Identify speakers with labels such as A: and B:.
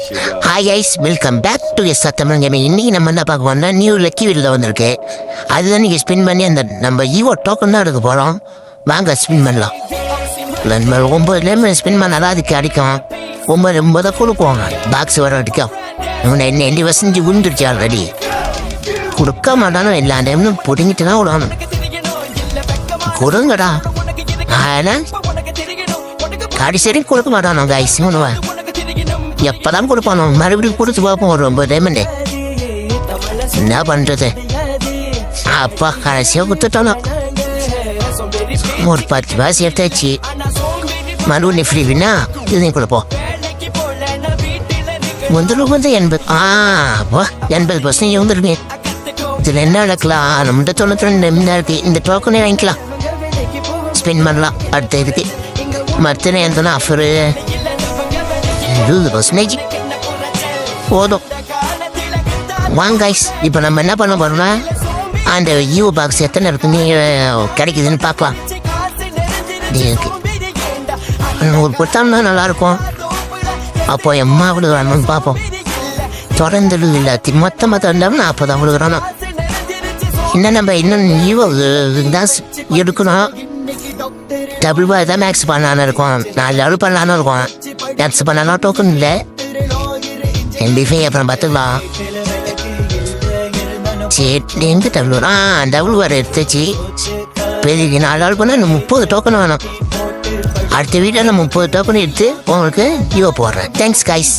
A: Hi guys, welcome back to S Tamil gaming. இன்னைக்கு நம்ம என்ன பார்க்க போறோம்னா நியூ லக்கி வீடில் வந்திருக்கு. அதுதான் நீங்கள் ஸ்பின் பண்ணி அந்த நம்ம ஈவோ டோக்கன் தான் எடுக்க போகிறோம். வாங்க ஸ்பின் பண்ணலாம். நம்ம 9 ஸ்பின் பண்ணாதான் அதுக்கு அடிக்கும். 9 கொடுக்குவாங்க. பாக்ஸ் வர அடிக்கும். இவனை என்ன 20% விழுந்துருச்சு ஆல்ரெடி. கொடுக்க மாட்டானோ எல்லா டைம்லும் பிடிங்கிட்டு தான் விடணும். கொடுங்கடா. ஆனால் கடைசி கொடுக்க மாட்டானோ கைஸ். ஒன்றுவா எப்பதான் கொடுப்பானோ மறுபடியும் கொடுத்து பார்ப்போம். ஒரு 9 டைமண்டு என்ன பண்றது. அப்பா கடைசியாக கொடுத்துட்டானோ. ஒரு 10 பாஸ் எடுத்தாச்சு. மறுபடியும் ஃப்ரீவினா இதையும் கொடுப்போம். வந்து 80% வந்துருமே. இதில் என்ன நடக்கலாம்? நம்ம 92 இருக்கு. இந்த டோக்கனே வாங்கிக்கலாம், ஸ்பெண்ட் பண்ணலாம். அடுத்த இதுக்கு மற்ற எந்தனா ஆஃபரு 20% போதும். வாங்க கைஸ், இப்போ நம்ம என்ன பண்ண போறோம்னா அந்த ஈவோ பாக்ஸ் எத்தனை இருக்குன்னு கிடைக்குதுன்னு பார்க்கலாம். ஒரு கொடுத்தோம்னா நல்லாயிருக்கும். அப்போ எம்மா விழுகிறான்னு பார்ப்போம். தொடர்ந்து இல்லை மொத்தமாக தந்தாலும் 40 விழுகிறானோ. இன்னும் நம்ம இன்னும் ஈவோ தான் எடுக்கணும். டபுள் பாய் தான் மேக்ஸ் பண்ணலான்னு இருக்கும். 4 லெவல் பண்ணலான்னு இருக்கும். மேக்ஸ் பண்ணலாம் டோக்கன் இல்லை. கண்டிப்பாக அப்புறம் பார்த்துக்கலாம். சரி, எங்கே டபுள் வர எடுத்துச்சு. பெரிய 4 லெவல் பண்ணால் 30 டோக்கன் வேணும். அடுத்த வீட்டில் நான் 30 டோக்கன் எடுத்து உங்களுக்கு ஈவோ போடுறேன். Thanks guys.